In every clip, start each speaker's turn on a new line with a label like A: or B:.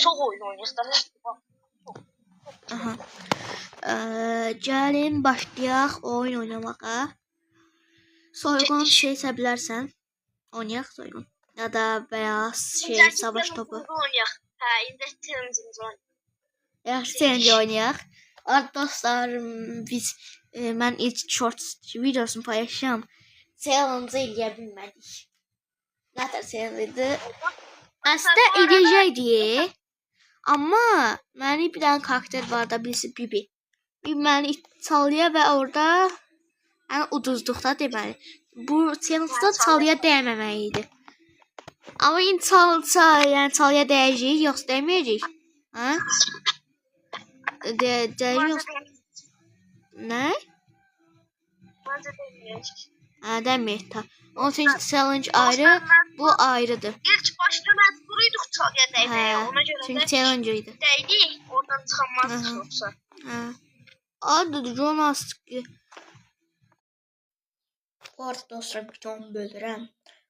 A: Çok oyun oynuyoruz da.
B: Aha. Gəlin başlayaq oyun oynamağa. Soygun seçə bilərsən. Oynayaq soygun. Ya da veya savaş topu.
A: Oynayaq. Hə, indi challenge'imiz var.
B: Yaxşı challenge oynayaq. Dostlar, mən ilk short videosunu paylaşacağım. Challenge eləyə bilmədik. Nətər challenge idi? Əslində eləyəcəkdik. Amma mənim bir dənə karakter var da, birisi Bibi. Bibi məni çalıya və orada yəni uduzduqda deməli. Bu challenge-da çalıya dəyməməli idi. Amma indi yəni çalıya dəyəcəyik, yoxsa dəyməyəcəyik? Hə? Dəyəcəyik. Nə?
A: Məncə deməyəcək.
B: Hə, dəyməyəcək ta. Onun üçün challenge ayrı, bu ayrıdır.
A: İlk başta məcburiydıq çalıya dəyməyə. Ona görə
B: çünki challenge idi.
A: Dəydik, oradan çıxamazdık yoxsa.
B: Hə. Adı Jonas ki. Bu arada dostlar videomu bölürəm.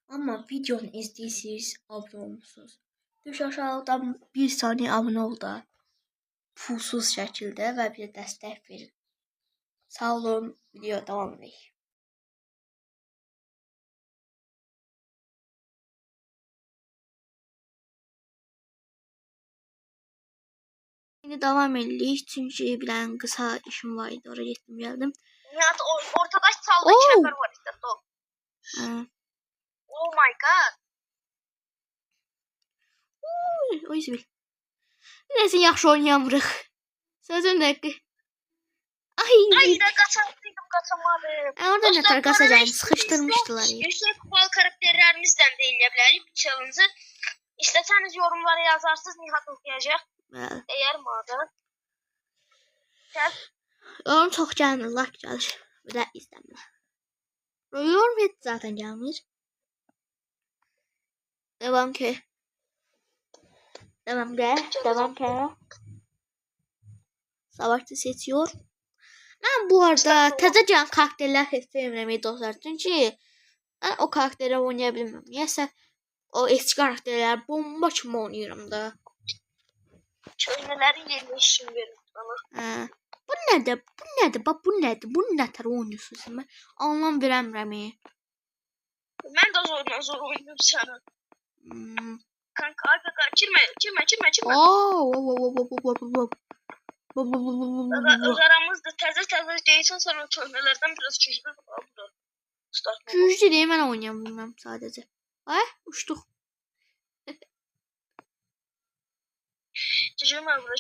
B: Amma videonu izləyirsiniz, abunə olmusunuz. Düş aşağıdan 1 saniyə abunə ol da. Pulsuz şəkildə və bir dəstək verin. Sağ olun, video davam edək. Şimdi devam edirik çünkü bir tane kısa işim vardı, oraya gittim geldim.
A: Nihat ortada çaldı çəpər var işte. Oh my god.
B: Oy zibil. Neyse yaxşı oynayamırıq. Sözüm nə ki?
A: Ay da qaçamadım.
B: Orada ne tər qaçacağını sıxışdırmışdılar.
A: Yüksək kupalı karakterlərimizdən də eləyə bilərik bu challenge-ı. İstəsəniz yorumlara yazarsınız, Nihat oxuyacaq. Eğer madem.
B: Onun çok canlı like çalış. Bir de izlenme. Yorum et zaten gelmiş. Devam ki. Devam ki. Savaşçı seçiyor. Ben bu arada taze can karakterler sevmemeyi dostlar. Çünkü ben o karaktere oynayabilmem. Niyeyse o eski karakterler bomba kimi oynuyorum da.
A: Çöynələri yerləşim verir bana.
B: Bu nədir? Bax bu nədir? Bu nətər oynuyorsunuz mən? Anlam verəmirəm.
A: Mən də zor oynuyorum sana. Kanka girmə. Öz aramızda təzə deyilsən sonra çöynələrdən biraz güclü olur.
B: Güclü deyil, mən oynayamam sadəcə. Ay, uçduq.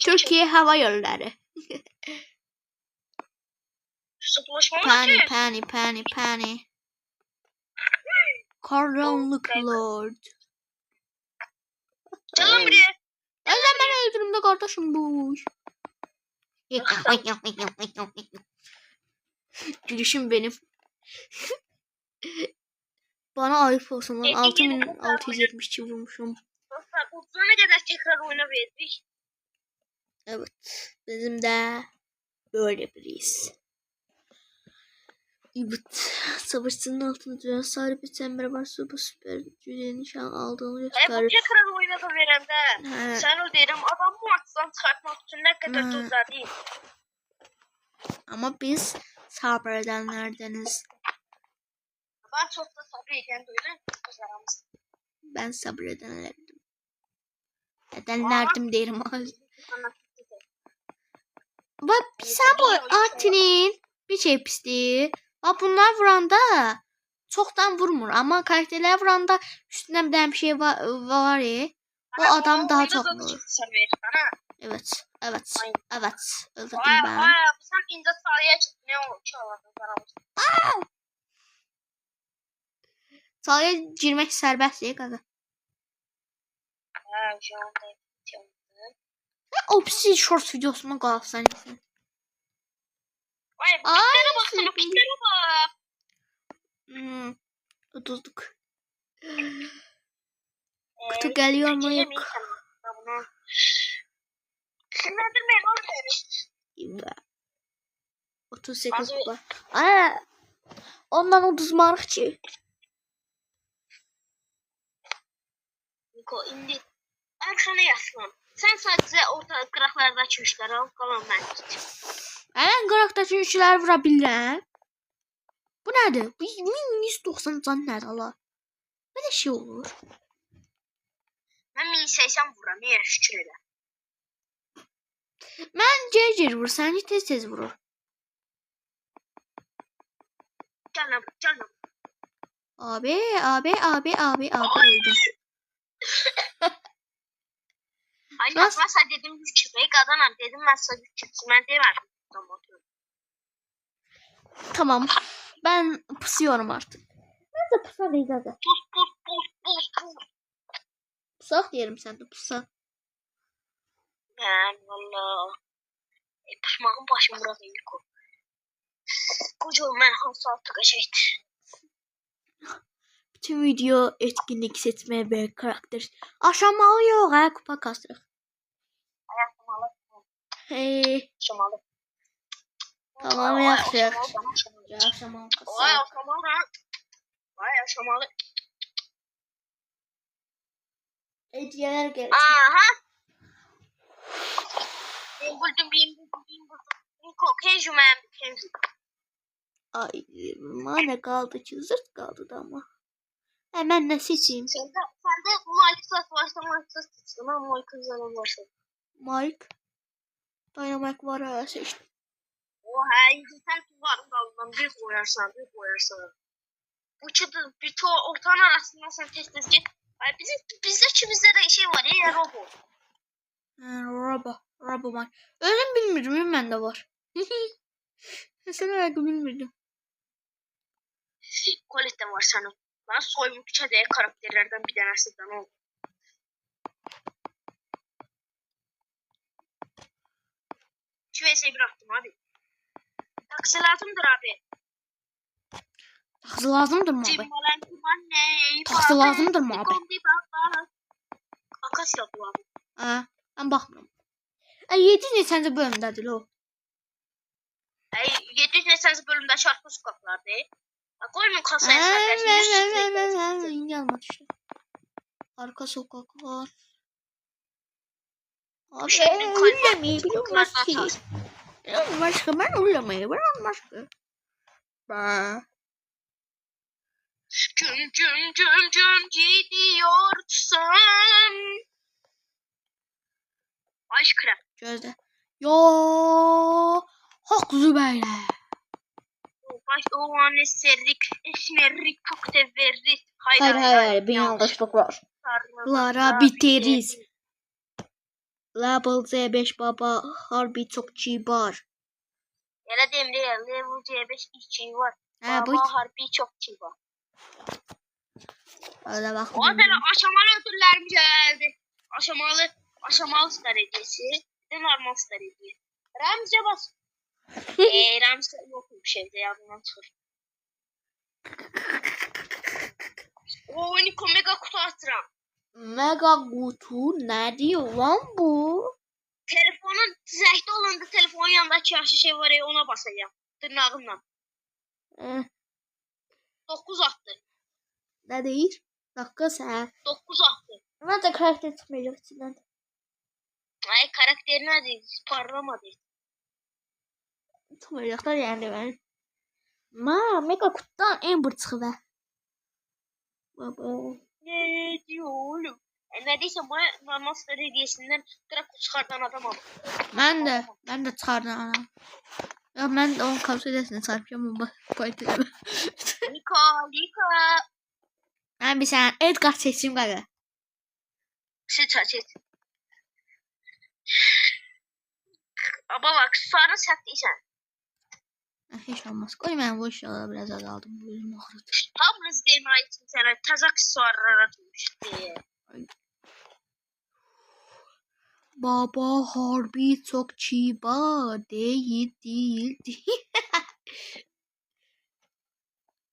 B: Türkiye Hava Yolları. Pani. Karanlık Lord.
A: Canım buraya.
B: Ben öldürüm de kardeşim bu. Gülüşüm benim. Bana ayıp olsun lan. 6672 vurmuşum.
A: Dostlar uzun kadar tekrar oyuna verdik.
B: Evet. Bizim de böyle biriyiz. Evet. Savaşçının altında duran sarı bir tembere var. Bu süper gücünü nişan aldığını gösterir.
A: Bu tekrar oyuna da verəndə sen o derim adam bu açıdan çıkartmak için ne kadar tuzlar değil.
B: Ama biz sabredenlerdeniz.
A: Ben çok da sabreden böyle kızlarımız.
B: Ben sabredenlerdim. Edenlerdim derim abi. Bak sen bu Artin'in bir şey pisliği. Bak bunlar vuranda çoktan vurmur ama karakterler vuranda üstünden bir şey var ya. O adam daha çok vurur. Evet. Öldürdüm ben.
A: Sen ince sahaya çık. Ne o çaladın?
B: Sahaya girmek serbest değil kanka.
A: Şu anda
B: O pisi short videosuna kalsan sen.
A: Ay piklere baksana piklere bak.
B: Utuzduk. Kutu geliyor mu yok?
A: Sinirlendirmeyin oğlum beni.
B: 38 var. Ondan 30 mark ki.
A: Niko indi. Arkana yaslan. Sen sadece orta qıraqlardakı işləri al, qalan mən gideceğim.
B: Mən qıraqdakı üçləri vura bilirəm. Bu nədir? Bu 1190 can nədir Allah? Belə şey olur.
A: Mən 1080 vuram, niyə şükür elə.
B: Mən gec vur, səni tez vurur.
A: Gəlmə, gəlmə.
B: Abi öldüm.
A: Ay, mən sənə dedim 3 kişi, qadanam, dedim mən sənə 3 kişi, mən demədim.
B: Tamam, ben pusuyorum artık. Nerede pusa değil hadi.
A: Pus.
B: Pusak diyelim sen de pusa.
A: Mən valla. Pusmağın başım burada ilk o. Koca mən hansı altı qaşaydı.
B: Bütün video etkinlik seçmeye bir karakter. Aşamalı yok ha, kupa kastık.
A: Aşamalı.
B: Hey.
A: Aşamalı.
B: Tamam yaxşı. Aşamalı.
A: Vay aşamalı.
B: Hediyeler geldi.
A: Aha. Ben buldum. Kenju mən.
B: Ay mana kaldı ki zırt kaldı da ama. Hemen ne seçeyim?
A: Sende Mike Sas varsa Mike Sas seçtim. Ben Mike'ın zaten varsa.
B: Mike. Dynamite var ha seçtim.
A: Oha sen tuvarın dalından bir koyarsan. Bu çıdı bir ortanın arasında sen tez git. Ay bizde de şey var ya robot.
B: Robo var. Özüm bilmirdim bende var. Sen öyle bilmirdim.
A: Colette var senin. Bana soymukça diye karakterlerden bir tanesinden oldu. Şu vs bıraktım abi. Taksi lazımdır abi.
B: Taksi lazımdır mı abi? Taksi
A: Taksi
B: lazımdır mı abi?
A: Akasya bu abi.
B: Ha, ben bakmıyorum. 7 Nisan'da bölümdedir o.
A: 700 Nisan'da bölümde şarkı sokaklardı. Koymun kasaya sadece.
B: İnce almak işte. Arka sokaklar. Abi ulamayı bilmez ki. Başka ben ulamayı ben başka.
A: Cüm gidiyorsan. Aşkına.
B: Gözde. Yo, haklı böyle.
A: Baş o an esnerik çok da veririz.
B: Hayır, bir yanlışlık var. Lara biteriz. Level Z5 baba harbi çok kibar.
A: Yine demre level C5 işçi var. Baba harbi çok kibar.
B: Öyle bak.
A: O zaman aşamalı ödüllerim geldi. Aşamalı star hediyesi. Bir de normal star hediyesi. Rams'e bas. Rams'e yok bir şeyde yanından çıkır. O Niko mega kutu açtıram.
B: Mega kutu ne diyor lan bu?
A: Telefonun zəhdə olanda telefonun yanındakı yaşlı şey var ya ona basacağım. Tırnağımla. 9 attı.
B: Ne değil? Dakika sen.
A: 9 attı.
B: Ama da karakter çıkmayacak içinden.
A: Ay karakteri nerede? Parlamadı.
B: Çıkmayacaklar yani ben. Mega kutudan Amber çıkıyor. Baba.
A: Ne diyor oğlum? Neredeyse bana normal star hediyesinden direkt çıkartan adam aldım.
B: Ben de çıkardım ana. Ya ben de onun kapsülesine çarpıyorum ama bayılıyorum.
A: Lika.
B: Ben bir sen Edgar seçeyim galiba.
A: Seç. Ama bak sonra sattıysan.
B: Hiç olmaz. Koy ben bu eşyaları biraz azaldım. Bu yüzden ağrıdı.
A: Tam izleyme için sana taz aksesuarlar atmış diye.
B: Baba harbi çok kibar değil.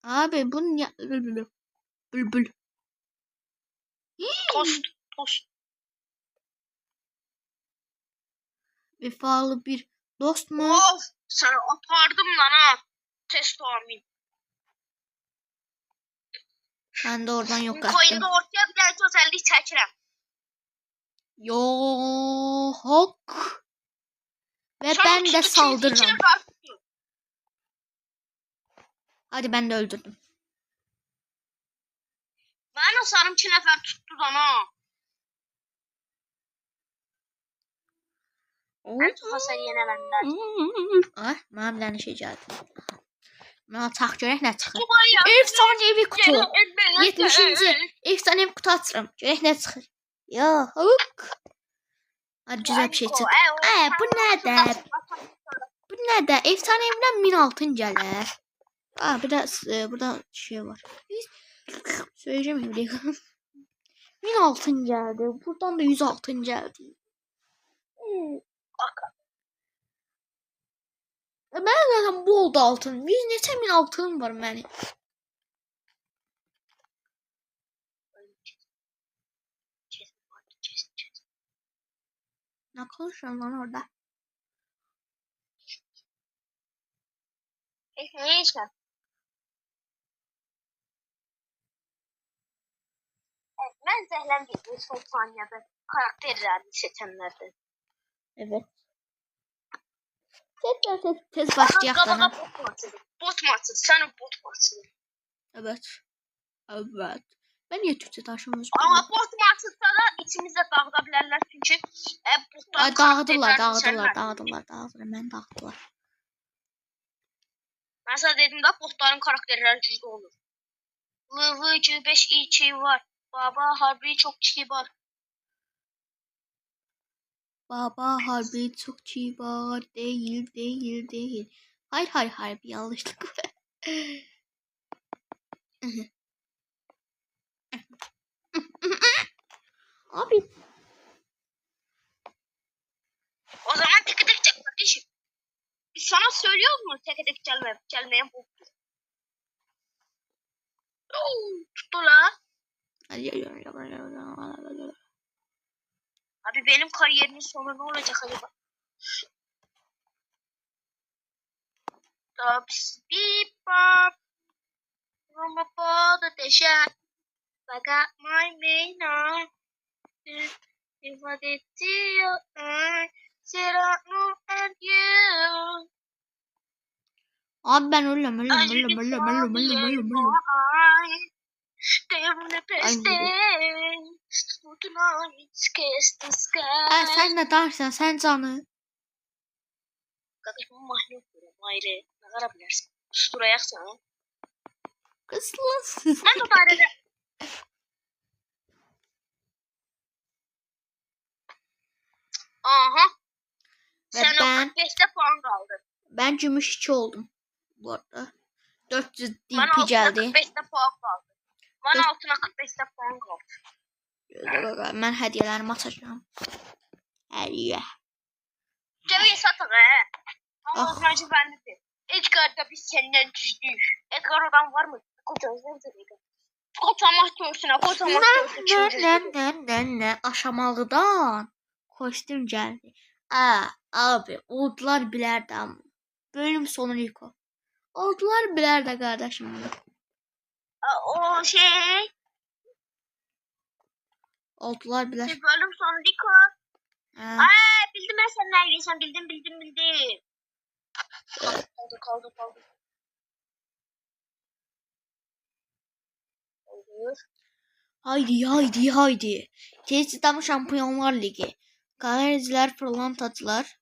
B: Abi bunu ya... Bülbül.
A: Tost.
B: Vefalı bir dost mu?
A: Of sana apardım lan ha. Test tahmin.
B: Ben de oradan yok
A: Koyunda ortaya bir tane özellik çəkirəm.
B: Yo. hak. Ve ben de saldırırım. Hadi ben de öldürdüm.
A: Ben sarım 2 nəfər tutdu ha. Ben çok hasar yene benden.
B: Ay, mənə bir dənə şey gəldi. Mənə tax görək nə çıxır. Efsanevi kutu. 70-ci efsanevi kutu açıram. Görək nə çıxır. Ya, huk. Hadi güzel bir şey çıx. Bu nədir? Bu nədir? Efsaneviden 1000 altın gəlir. Biraz burada şey var. Söyleyeceğim bir 1000 altın geldi. Buradan da 100 altın geldi. Ben zaten bol da altın. 100 neçə 1000 altınım var benim. Ne konuşuyorsun lan orada?
A: Ne işler? Ben zəhləmdiyim son saniyədə karakterlərini seçənlərdən.
B: Evet. Tez başlayaq da.
A: Bot maçı, sən bot maçı.
B: Evet. Evet. Ben niye Türkçe taşımıyoruz?
A: Ama bot maçında da içimizdə dağıda bilərlər çünki
B: dağıdırlar. Mən dağıtdılar.
A: Ben sana dedim de botların karakterleri güçlü olur. Vıvıcı 5 2 var. Baba harbi çok kibar.
B: Baba harbi çok kibar değil. Hayır harbi yanlışlık. Abi.
A: O zaman tek tek çek kardeşim. Biz sana söylüyoruz mu tek tek gelmeyen bottur. Tuttu la. Abi benim kariyerimin sonu ne olacak acaba? Tops beep bop. From a ball that they shot. I got my main on. If I did see your eye, said I know and you.
B: Abi ben ölüm.
A: They were the best days. For tonight's kiss the sky.
B: Sen ne dersen sen canı.
A: Kardeşim mahluk diyorum ayrı. Ne kadar bilersin. Susturayaksan.
B: Kıslasın.
A: Ben de dairede. Aha.
B: Ve
A: Sen
B: ben,
A: o 45'te puan kaldın.
B: Ben gümüş 2 oldum. Bu arada. 400
A: Bana
B: DP geldi.
A: 45'te puan kaldı. Bana altına 45'te puan kaldı.
B: Ben hediyelerimi açacağım. Hediye.
A: Ceviye satın Ama o bence bendedir. Edgar'da biz senden güçlüyüz. Edgar adam var mı? Kocaman Edgar. Kocaman görsün.
B: Ne aşamalıdan kostüm geldi. Abi oldular bilərdi ama. Bölüm sonu ilk o. Oldular bilərdi kardeşim bunu.
A: O şey.
B: Oldular bilər.
A: Bölüm sonu ilk o. Bildim ben sen neredeysen bildim. Kaldı.
B: Haydi. Tez tam Şampiyonlar Ligi. Galericiler, pırlantacılar.